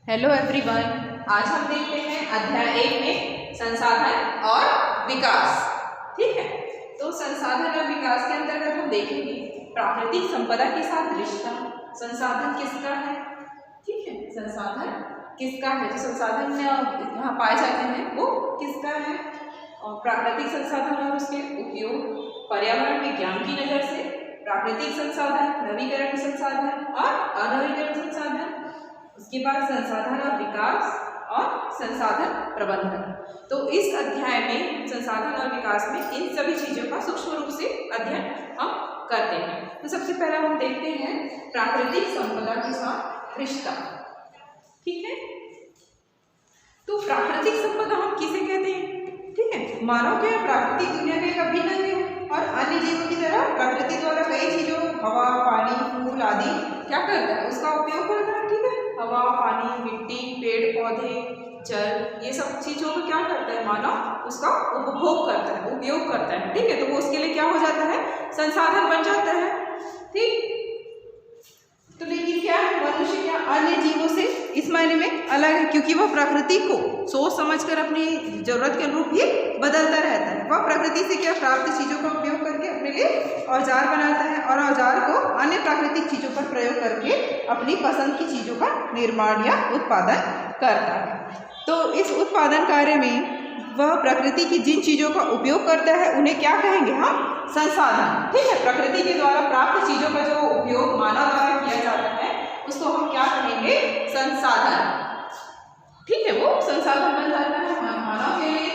Hello everyone, आज हम देखते हैं अध्याय 1 में संसाधन और विकास। ठीक है, तो संसाधन और विकास के अंतर्गत हम देखेंगे प्राकृतिक संपदा के साथ रिश्ता। संसाधन किसका है? ठीक है, संसाधन किसका है? जो संसाधन यहाँ पाए जाते हैं वो किसका है? और प्राकृतिक संसाधन और उसके उपयोग, पर्यावरण विज्ञान की नज़र से प्राकृतिक संसाधन, नवीकरण संसाधन और अनवीकरण संसाधन, उसके बाद संसाधन और विकास और संसाधन प्रबंधन। तो इस अध्याय में संसाधन और विकास में इन सभी चीजों का सूक्ष्म रूप से अध्ययन हम करते हैं। तो सबसे पहले हम देखते हैं प्राकृतिक संपदा के साथ रिश्ता। ठीक है, तो प्राकृतिक संपदा हम किसे कहते हैं? ठीक है, मानव के प्राकृतिक दुनिया का एक अभिन्न अंग और अन्य जीवों की तरह प्रकृति द्वारा कई चीजों, हवा, पानी, फूल आदि क्या करता है? उसका उपयोग करता है। ठीक है, हवा, पानी, मिट्टी, पेड़ पौधे, जल, ये सब चीजों को क्या करता है? मानव उसका उपभोग करता है, उपयोग करता है। ठीक है, तो वो उसके लिए क्या हो जाता है? संसाधन बन जाता है। ठीक, तो लेकिन क्या है, मनुष्य क्या अन्य जीवों से इस मायने में अलग है क्योंकि वह प्रकृति को सोच समझकर अपनी जरूरत के अनुरूप ही बदलता रहता है। वह प्रकृति से क्या प्राप्त चीजों का उपयोग करके अपने लिए औजार बनाता है और औजार को अन्य प्राकृतिक चीजों पर प्रयोग करके अपनी पसंद की चीजों का निर्माण या उत्पादन करता है। तो इस उत्पादन कार्य में वह प्रकृति की जिन चीजों का उपयोग करता है उन्हें क्या कहेंगे हम? संसाधन। ठीक है, प्रकृति के द्वारा प्राप्त चीजों का जो उपयोग मानव द्वारा किया जाता है उसको हम क्या कहेंगे? संसाधन। ठीक है, वो संसाधन बन जाता है मानव के लिए।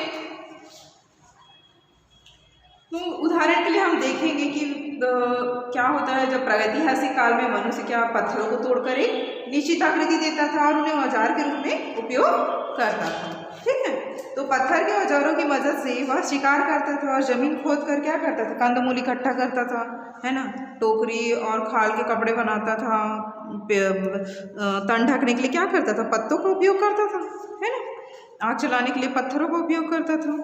तो उदाहरण के लिए हम देखेंगे कि क्या होता है जब प्रागैतिहासिक काल में मनुष्य क्या पत्थरों को तोड़कर एक निश्चित आकृति देता था और उन्हें औजार के रूप में उपयोग करता था। ठीक है, तो पत्थर के औजारों की मदद से वह शिकार करता था और जमीन खोद कर क्या करता था? कंदमूल इकट्ठा करता था, है ना। टोकरी और खाल के कपड़े बनाता था, तन ढकने के लिए क्या करता था? पत्तों का उपयोग करता था, है ना। आग जलाने के लिए पत्थरों का उपयोग करता था।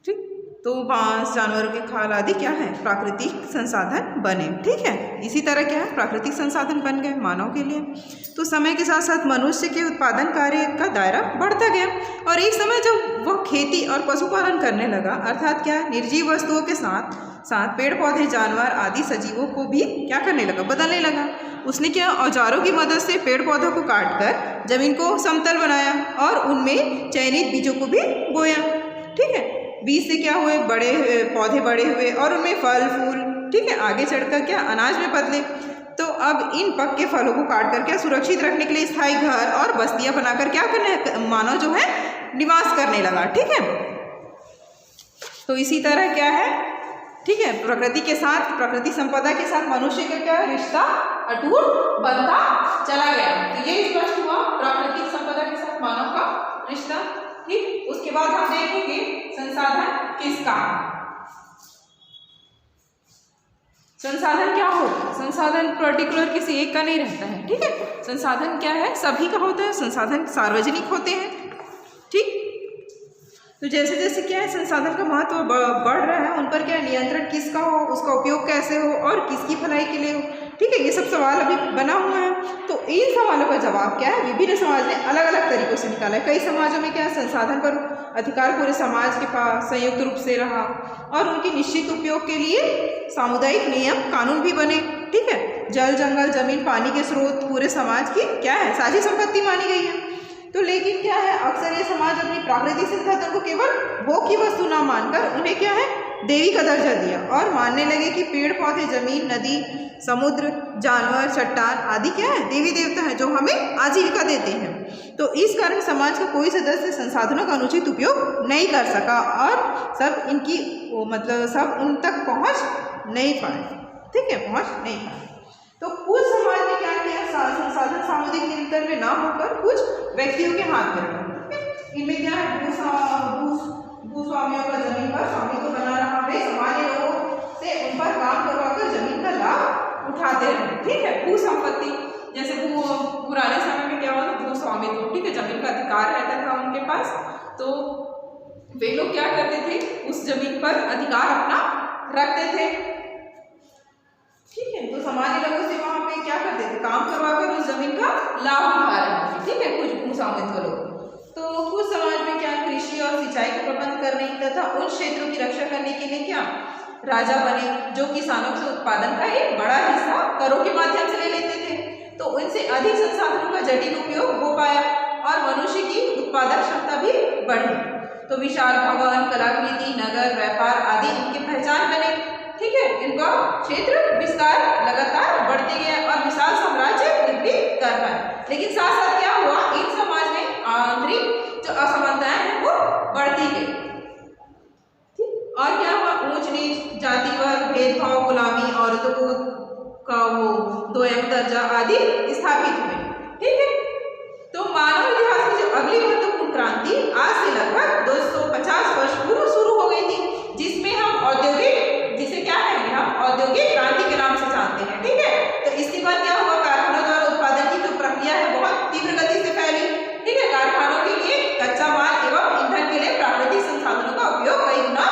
ठीक, तो बांस, जानवरों के खाल आदि क्या है? प्राकृतिक संसाधन बने। ठीक है, इसी तरह क्या है? प्राकृतिक संसाधन बन गए मानव के लिए। तो समय के साथ साथ मनुष्य के उत्पादन कार्य का दायरा बढ़ता गया और एक समय जब वह खेती और पशुपालन करने लगा, अर्थात क्या, निर्जीव वस्तुओं के साथ साथ पेड़ पौधे, जानवर आदि सजीवों को भी क्या करने लगा? बदलने लगा। उसने क्या औजारों की मदद से पेड़ पौधों को काटकर जमीन को समतल बनाया और उनमें चयनित बीजों को भी बोया। ठीक है, बीज से क्या हुए? बड़े पौधे बड़े हुए और उनमें फल फूल, ठीक है, आगे चढ़कर क्या अनाज में बदले। तो अब इन पक्के फलों को काट कर क्या सुरक्षित रखने के लिए स्थायी घर और बस्तियां बनाकर क्या करने मानव जो है निवास करने लगा। ठीक है, तो इसी तरह क्या है? ठीक है, प्रकृति के साथ, प्रकृति संपदा के साथ मनुष्य का क्या रिश्ता अटूट बनता चला गया। तो ये स्पष्ट हुआ प्राकृतिक संपदा के साथ मानव का रिश्ता। ठीक, उसके बाद हम देखेंगे संसाधन किसका? संसाधन क्या होता है? संसाधन पर्टिकुलर किसी एक का नहीं रहता है। ठीक है, संसाधन क्या है? सभी का होता है। संसाधन सार्वजनिक होते हैं। ठीक, तो जैसे जैसे क्या है संसाधन का महत्व बढ़ रहा है, उन पर क्या नियंत्रण किसका हो, उसका उपयोग कैसे हो और किसकी भलाई के लिए हो। ठीक है, ये सब सवाल अभी बना हुआ है। तो इन सवालों का जवाब क्या है? विभिन्न समाज ने अलग अलग तरीकों से निकाला है। कई समाजों में क्या है संसाधन पर अधिकार पूरे समाज के पास संयुक्त रूप से रहा और उनके निश्चित उपयोग के लिए सामुदायिक नियम कानून भी बने। ठीक है, जल, जंगल, जमीन, पानी के स्रोत पूरे समाज की क्या है? साझी संपत्ति मानी गई है। तो लेकिन क्या है, अक्सर ये समाज अपनी प्राकृतिक संसाधन को केवल भोग की वस्तु ना मानकर उन्हें क्या है देवी का दर्जा दिया और मानने लगे कि पेड़ पौधे, जमीन, नदी, समुद्र, जानवर, चट्टान आदि क्या है? देवी देवता है जो हमें आजीविका देते हैं। तो इस कारण समाज का कोई सदस्य संसाधनों का अनुचित उपयोग नहीं कर सका और सब इनकी मतलब सब उन तक पहुंच नहीं पाए। ठीक है, पहुंच नहीं पाए। तो कुछ समाज ने क्या किया? संसाधन सामुदायिक नियंत्रण में ना होकर कुछ व्यक्तियों के हाथ में रखा। इनमें क्या है? भूस्वामियों का जमीन पर स्वामित्व बना रहा है। सामान्य लोगों से उन पर काम करवाकर जमीन का लाभ उठाते हैं। ठीक है, भू संपत्ति, जैसे पुराने समय में क्या होता? भूस्वामित्व। ठीक है, जमीन का अधिकार रहता था उनके पास, तो वे लोग क्या करते थे? उस जमीन पर अधिकार अपना रखते थे। ठीक है, तो सामान्य लोगों से वहां पे क्या करते थे? काम करवाकर उस जमीन का लाभ उठा रहे थे। ठीक है, कुछ होंगे तो लोग। तो कुछ समाज में क्या कृषि और सिंचाई का प्रबंध करने तथा उन क्षेत्रों की रक्षा करने के लिए क्या राजा बने जो किसानों से उत्पादन का एक बड़ा हिस्सा करों के माध्यम से ले लेते थे। तो उनसे अधिक संसाधनों का जटिल उपयोग हो पाया और मनुष्य की उत्पादक क्षमता भी बढ़ी। तो विशाल भवन, कलाकृति, नगर, व्यापार आदि इनकी पहचान बने। ठीक है, इनका क्षेत्र विस्तार लगातार बढ़ते गया और विशाल साम्राज्य विकसित कर पाए। लेकिन साथ साथ क्या हुआ, इन समाज में आंतरिक जो असमानताएं हैं वो बढ़ती गई। और क्या हुआ, ऊंच नीच, जाति वर्ग भेदभाव, गुलामी, औरतों को का वो दोयम दर्जा आदि स्थापित हुए। ठीक है, तो मानव इतिहास की जो अगली महत्वपूर्ण क्रांति आज से लगभग 250 वर्ष पूर्व शुरू हो गई थी, जिसमें हम औद्योगिक, जिसे क्या कहेंगे हम औद्योगिक क्रांति के नाम से जानते हैं। ठीक है, तो इसके बाद क्या हुआ, कारखानों द्वारा उत्पादन की जो प्रक्रिया है बहुत तीव्र गति से फैली। ठीक है, कारखानों के लिए कच्चा माल एवं ईंधन के लिए प्राकृतिक संसाधनों का उपयोग कई गुना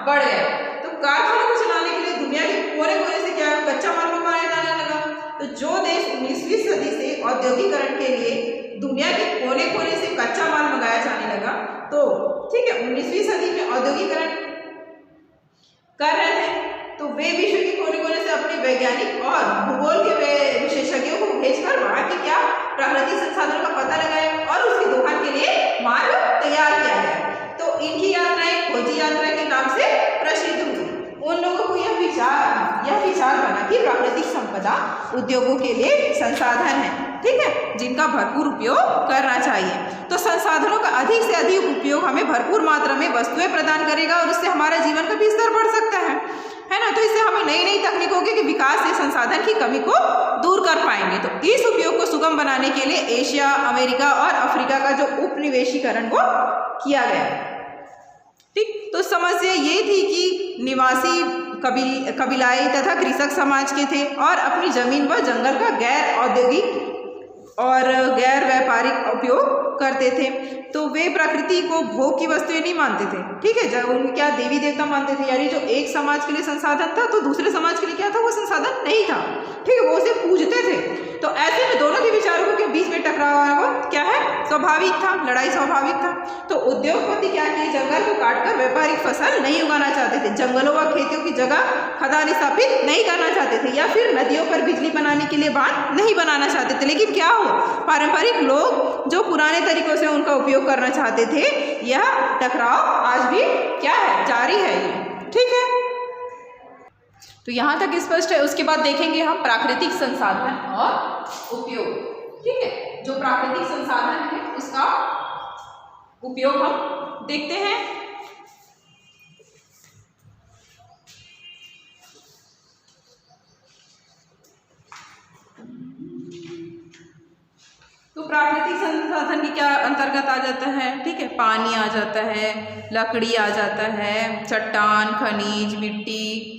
बढ़ गया। तो कारखानों को चलाने के लिए दुनिया के कोने कोने से क्या कच्चा माल मंगाया जाने लगा। तो जो देश 19वीं सदी से औद्योगिकरण के लिए दुनिया के कोने कोने से कच्चा माल मंगाया जाने लगा, तो ठीक है 19वीं सदी में औद्योगिकरण कर रहे थे, तो वे विश्व के कोने कोने से अपने वैज्ञानिक और भूगोल के विशेषज्ञों को भेजकर वहां के क्या प्राकृतिक संसाधनों का पता लगाया और उसके दोहन के लिए मार्ग तैयार किया गया। तो इनकी यात्राएं खोजी यात्रा के नाम से प्रसिद्ध हुई। उन लोगों को यह विचार बना कि प्राकृतिक संपदा उद्योगों के लिए संसाधन है। ठीक है, जिनका भरपूर उपयोग करना चाहिए। तो संसाधनों का अधिक से अधिक उपयोग हमें भरपूर मात्रा में वस्तुएं प्रदान करेगा और उससे हमारा जीवन का भी स्तर बढ़ सकता है ना। तो इससे हमें नई नई तकनीकों के विकास से संसाधन की कमी को दूर कर पाएंगे। तो इस उपयोग को सुगम बनाने के लिए एशिया, अमेरिका और अफ्रीका का जो उपनिवेशीकरण को किया गया। ठीक, तो समस्या ये थी कि निवासी कबीलाई तथा कृषक समाज के थे और अपनी जमीन व जंगल का गैर औद्योगिक और गैर व्यापारिक उपयोग करते थे। तो वे प्रकृति को भोग की वस्तुएं नहीं मानते थे। ठीक है, जब उनके क्या देवी देवता मानते थे, यानी जो एक समाज के लिए संसाधन था तो दूसरे समाज के लिए क्या था, वो संसाधन नहीं था। ठीक है, वो उसे पूजते थे। तो ऐसे में दोनों के विचारों के बीच में टकराव क्या है, स्वाभाविक था, लड़ाई स्वाभाविक था। तो उद्योगपति क्या किए, जंगल को काटकर व्यापारिक फसल नहीं उगाना चाहते थे, जंगलों व खेतों की जगह खदान स्थापित नहीं करना चाहते थे, या फिर नदियों पर बिजली बनाने के लिए बांध नहीं बनाना चाहते थे। लेकिन क्या हो, पारंपरिक लोग जो पुराने तरीकों से उनका उपयोग करना चाहते थे, यह टकराव आज भी क्या है, जारी है ये। ठीक है, तो यहाँ तक स्पष्ट है। उसके बाद देखेंगे हम प्राकृतिक संसाधन और उपयोग। ठीक है, जो प्राकृतिक संसाधन है उसका उपयोग हम देखते हैं। तो प्राकृतिक संसाधन की क्या अंतर्गत आ जाता है। ठीक है, पानी आ जाता है, लकड़ी आ जाता है, चट्टान, खनिज, मिट्टी।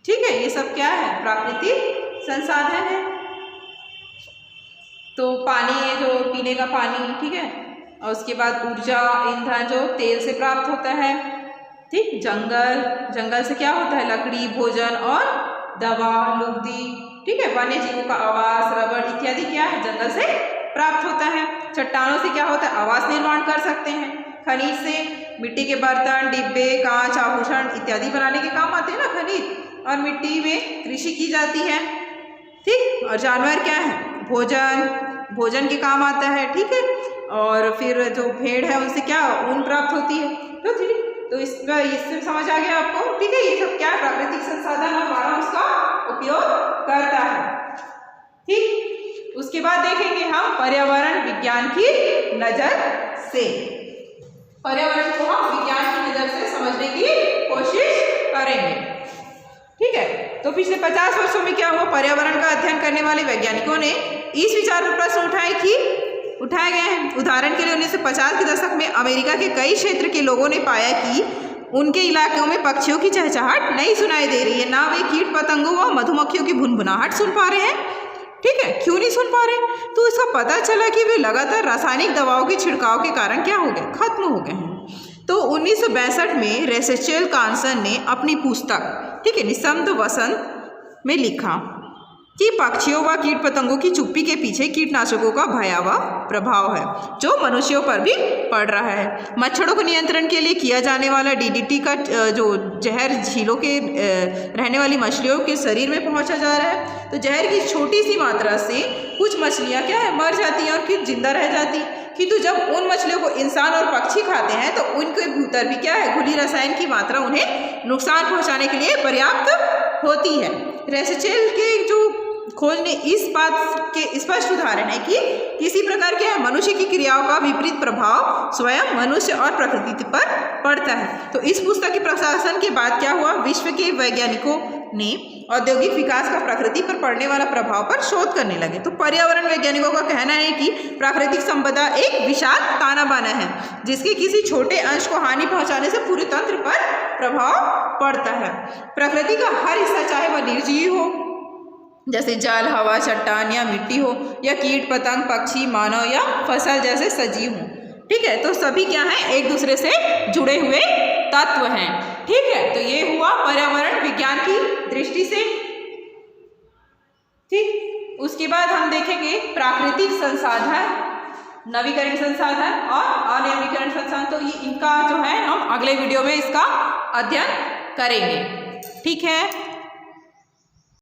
ठीक है, ये सब क्या है, प्राकृतिक संसाधन है। तो पानी जो पीने का पानी, ठीक है, और उसके बाद ऊर्जा, ईंधन जो तेल से प्राप्त होता है। ठीक, जंगल से क्या होता है, लकड़ी, भोजन और दवा, लुगदी। ठीक है, वन्य जीवों का आवास, रबड़ इत्यादि क्या है, जंगल से प्राप्त होता है। चट्टानों से क्या होता है, आवास निर्माण कर सकते हैं। खनिज से मिट्टी के बर्तन, डिब्बे, कांच, आभूषण इत्यादि बनाने के काम आते हैं ना खनिज। और मिट्टी में कृषि की जाती है। ठीक, और जानवर क्या है, भोजन के काम आता है। ठीक है, और फिर जो भेड़ है उनसे क्या ऊन प्राप्त होती है। तो ठीक, तो इससे समझ आ गया आपको। ठीक है, ये सब क्या प्राकृतिक संसाधन और मानव उसका उपयोग करता है। ठीक, उसके बाद देखेंगे हम पर्यावरण विज्ञान की नजर से। पर्यावरण को हम विज्ञान की नजर से समझने की कोशिश करेंगे। ठीक है, तो पिछले 50 वर्षों में क्या हुआ, पर्यावरण का अध्ययन करने वाले वैज्ञानिकों ने इस विचार पर प्रश्न उठाए गए हैं। उदाहरण के लिए 1950 के दशक में अमेरिका के कई क्षेत्र के लोगों ने पाया कि उनके इलाकों में पक्षियों की चहचहाहट नहीं सुनाई दे रही है, ना वे कीट पतंगों व मधुमक्खियों की भुनभुनाहट सुन पा रहे हैं। ठीक है, क्यों नहीं सुन पा रहे, तो इसका पता चला कि वे लगातार रासायनिक दवाओं के छिड़काव के कारण क्या हो गए, खत्म हो गए हैं। तो 1962 में रेचेल कार्सन ने अपनी पुस्तक, ठीक है, निशब्द वसंत में लिखा कि पक्षियों व कीट पतंगों की चुप्पी के पीछे कीटनाशकों का भयावह प्रभाव है जो मनुष्यों पर भी पड़ रहा है। मच्छरों को नियंत्रण के लिए किया जाने वाला DDT का जो जहर झीलों के रहने वाली मछलियों के शरीर में पहुंचा जा रहा है, तो जहर की छोटी सी मात्रा से कुछ मछलियां क्या है मर जाती हैं और फिर जिंदा रह जाती, किंतु जब उन मछलियों को इंसान और पक्षी खाते हैं तो उनके भीतर भी क्या है घुली रसायन की मात्रा उन्हें नुकसान पहुंचाने के लिए पर्याप्त होती है। रेसेचेल के जो खोज ने इस बात के स्पष्ट उदाहरण है कि किसी प्रकार के मनुष्य की क्रियाओं का विपरीत प्रभाव स्वयं मनुष्य और प्रकृति पर पड़ता है। तो इस पुस्तक के प्रकाशन के बाद क्या हुआ, विश्व के वैज्ञानिकों ने औद्योगिक विकास का प्रकृति पर पड़ने वाला प्रभाव पर शोध करने लगे। तो पर्यावरण वैज्ञानिकों का कहना है कि प्राकृतिक संपदा एक विशाल ताना बाना है जिसके किसी छोटे अंश को हानि पहुंचाने से पूरे तंत्र पर प्रभाव पड़ता है। प्रकृति का हर हिस्सा चाहे वह निर्जीव हो जैसे जल, हवा, चट्टान या मिट्टी हो, या कीट पतंग, पक्षी, मानव या फसल जैसे सजीव हों, ठीक है, तो सभी क्या हैं एक दूसरे से जुड़े हुए तत्व हैं। ठीक है, तो ये हुआ पर्यावरण विज्ञान की दृष्टि से। ठीक, उसके बाद हम देखेंगे प्राकृतिक संसाधन, नवीकरण संसाधन और अनवीकरण संसाधन। तो ये इनका जो है हम अगले वीडियो में इसका अध्ययन करेंगे। ठीक है।